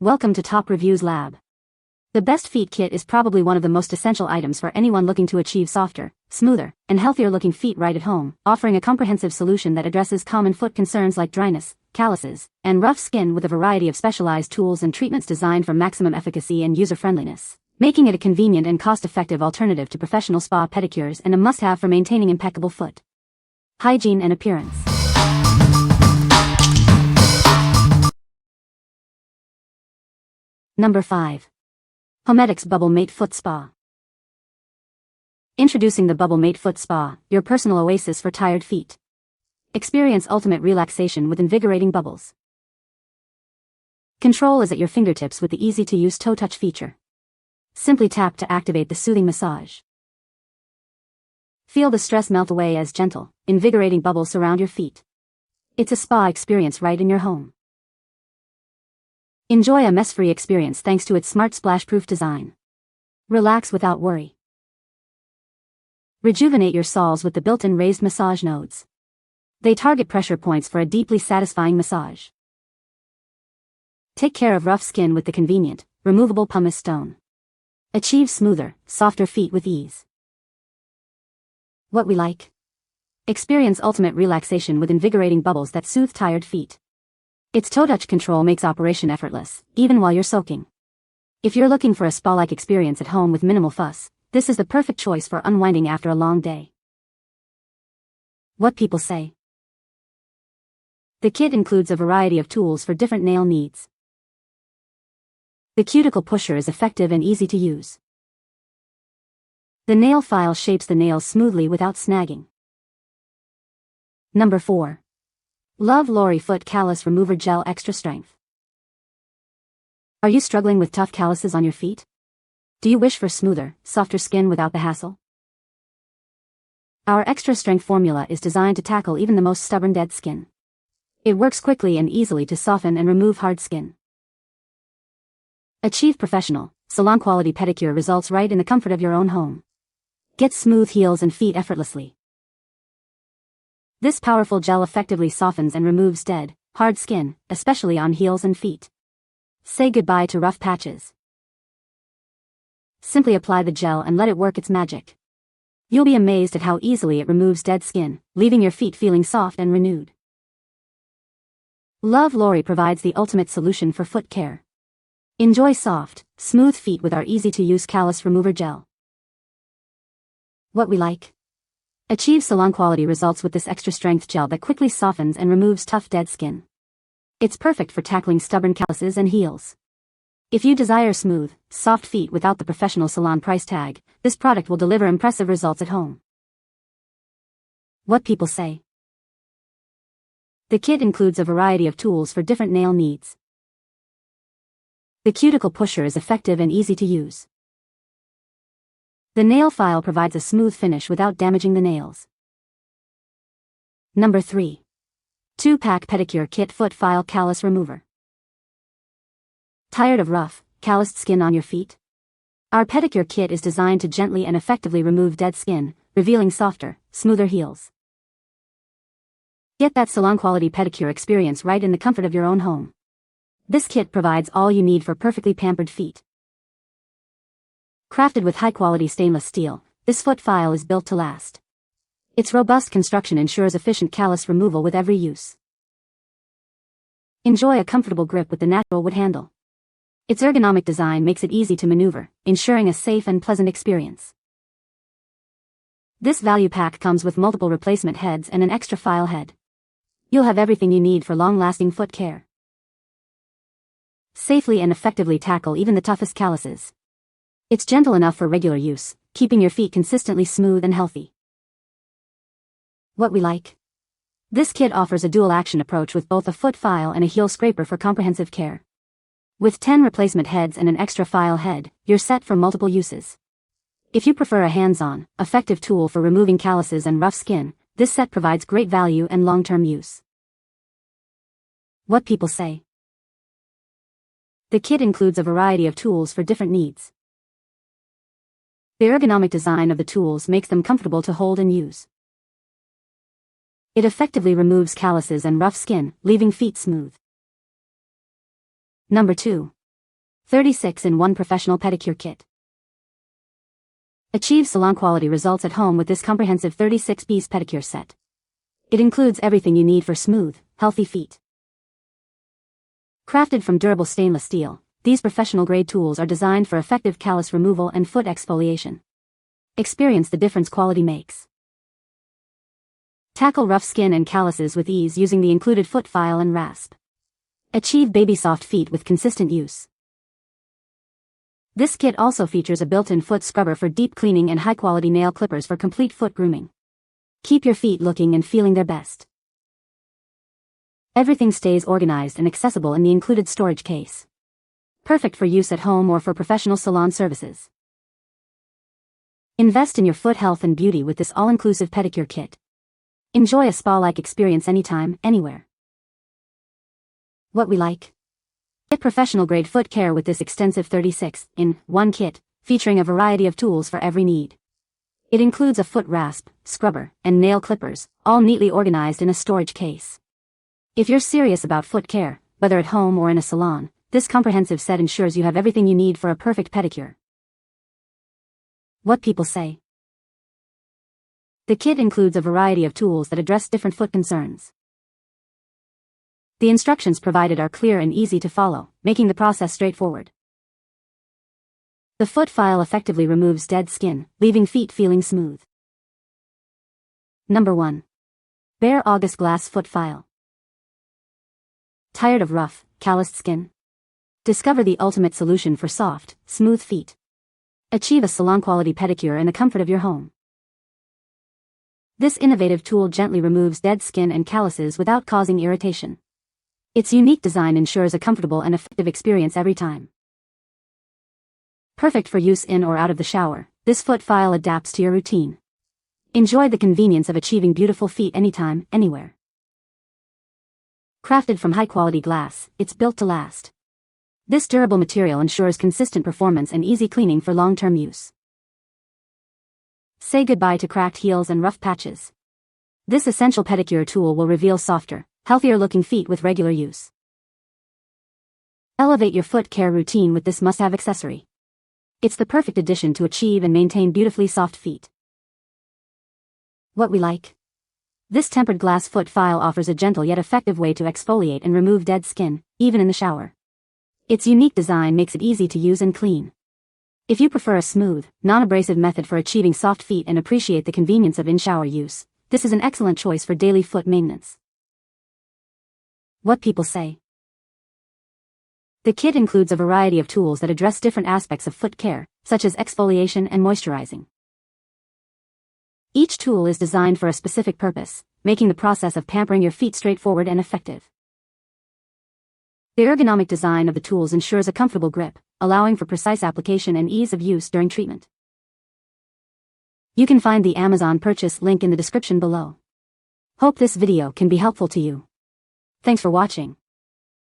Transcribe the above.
Welcome to Top Reviews Lab. The Best Feet Kit is probably one of the most essential items for anyone looking to achieve softer, smoother, and healthier looking feet right at home, offering a comprehensive solution that addresses common foot concerns like dryness, calluses, and rough skin with a variety of specialized tools and treatments designed for maximum efficacy and user-friendliness, making it a convenient and cost-effective alternative to professional spa pedicures and a must-have for maintaining impeccable foot hygiene and appearance. Number 5. Homedics Bubble Mate Foot Spa. Introducing the Bubble Mate Foot Spa, your personal oasis for tired feet. Experience ultimate relaxation with invigorating bubbles. Control is at your fingertips with the easy-to-use toe touch feature. Simply tap to activate the soothing massage. Feel the stress melt away as gentle, invigorating bubbles surround your feet. It's a spa experience right in your home. Enjoy a mess-free experience thanks to its smart splash-proof design. Relax without worry. Rejuvenate your soles with the built-in raised massage nodes. They target pressure points for a deeply satisfying massage. Take care of rough skin with the convenient, removable pumice stone. Achieve smoother, softer feet with ease. What we like? Experience ultimate relaxation with invigorating bubbles that soothe tired feet. Its toe touch control makes operation effortless, even while you're soaking. If you're looking for a spa-like experience at home with minimal fuss, this is the perfect choice for unwinding after a long day. What people say. The kit includes a variety of tools for different nail needs. The cuticle pusher is effective and easy to use. The nail file shapes the nails smoothly without snagging. Number 4. Love Lori Foot Callus Remover Gel Extra Strength. Are you struggling with tough calluses on your feet? Do you wish for smoother, softer skin without the hassle? Our extra strength formula is designed to tackle even the most stubborn dead skin. It works quickly and easily to soften and remove hard skin. Achieve professional, salon-quality pedicure results right in the comfort of your own home. Get smooth heels and feet effortlessly. This powerful gel effectively softens and removes dead, hard skin, especially on heels and feet. Say goodbye to rough patches. Simply apply the gel and let it work its magic. You'll be amazed at how easily it removes dead skin, leaving your feet feeling soft and renewed. Love Lori provides the ultimate solution for foot care. Enjoy soft, smooth feet with our easy-to-use callus remover gel. What we like? Achieve salon-quality results with this extra-strength gel that quickly softens and removes tough dead skin. It's perfect for tackling stubborn calluses and heels. If you desire smooth, soft feet without the professional salon price tag, this product will deliver impressive results at home. What people say. The kit includes a variety of tools for different nail needs. The cuticle pusher is effective and easy to use. The nail file provides a smooth finish without damaging the nails. Number 3. 2-pack Pedicure Kit Foot File Callus Remover. Tired of rough, calloused skin on your feet? Our pedicure kit is designed to gently and effectively remove dead skin, revealing softer, smoother heels. Get that salon-quality pedicure experience right in the comfort of your own home. This kit provides all you need for perfectly pampered feet. Crafted with high-quality stainless steel, this foot file is built to last. Its robust construction ensures efficient callus removal with every use. Enjoy a comfortable grip with the natural wood handle. Its ergonomic design makes it easy to maneuver, ensuring a safe and pleasant experience. This value pack comes with multiple replacement heads and an extra file head. You'll have everything you need for long-lasting foot care. Safely and effectively tackle even the toughest calluses. It's gentle enough for regular use, keeping your feet consistently smooth and healthy. What we like? This kit offers a dual-action approach with both a foot file and a heel scraper for comprehensive care. With 10 replacement heads and an extra file head, you're set for multiple uses. If you prefer a hands-on, effective tool for removing calluses and rough skin, this set provides great value and long-term use. What people say. The kit includes a variety of tools for different needs. The ergonomic design of the tools makes them comfortable to hold and use. It effectively removes calluses and rough skin, leaving feet smooth. Number 2. 36 in 1 Professional Pedicure Kit. Achieve salon-quality results at home with this comprehensive 36-piece pedicure set. It includes everything you need for smooth, healthy feet. Crafted from durable stainless steel, these professional-grade tools are designed for effective callus removal and foot exfoliation. Experience the difference quality makes. Tackle rough skin and calluses with ease using the included foot file and rasp. Achieve baby-soft feet with consistent use. This kit also features a built-in foot scrubber for deep cleaning and high-quality nail clippers for complete foot grooming. Keep your feet looking and feeling their best. Everything stays organized and accessible in the included storage case. Perfect for use at home or for professional salon services. Invest in your foot health and beauty with this all-inclusive pedicure kit. Enjoy a spa-like experience anytime, anywhere. What we like? Get professional-grade foot care with this extensive 36-in-1 kit, featuring a variety of tools for every need. It includes a foot rasp, scrubber, and nail clippers, all neatly organized in a storage case. If you're serious about foot care, whether at home or in a salon, this comprehensive set ensures you have everything you need for a perfect pedicure. What people say. The kit includes a variety of tools that address different foot concerns. The instructions provided are clear and easy to follow, making the process straightforward. The foot file effectively removes dead skin, leaving feet feeling smooth. Number 1. Bare August Glass Foot File. Tired of rough, calloused skin? Discover the ultimate solution for soft, smooth feet. Achieve a salon-quality pedicure in the comfort of your home. This innovative tool gently removes dead skin and calluses without causing irritation. Its unique design ensures a comfortable and effective experience every time. Perfect for use in or out of the shower, this foot file adapts to your routine. Enjoy the convenience of achieving beautiful feet anytime, anywhere. Crafted from high-quality glass, it's built to last. This durable material ensures consistent performance and easy cleaning for long-term use. Say goodbye to cracked heels and rough patches. This essential pedicure tool will reveal softer, healthier-looking feet with regular use. Elevate your foot care routine with this must-have accessory. It's the perfect addition to achieve and maintain beautifully soft feet. What we like? This tempered glass foot file offers a gentle yet effective way to exfoliate and remove dead skin, even in the shower. Its unique design makes it easy to use and clean. If you prefer a smooth, non-abrasive method for achieving soft feet and appreciate the convenience of in-shower use, this is an excellent choice for daily foot maintenance. What people say. The kit includes a variety of tools that address different aspects of foot care, such as exfoliation and moisturizing. Each tool is designed for a specific purpose, making the process of pampering your feet straightforward and effective. The ergonomic design of the tools ensures a comfortable grip, allowing for precise application and ease of use during treatment. You can find the Amazon purchase link in the description below. Hope this video can be helpful to you. Thanks for watching.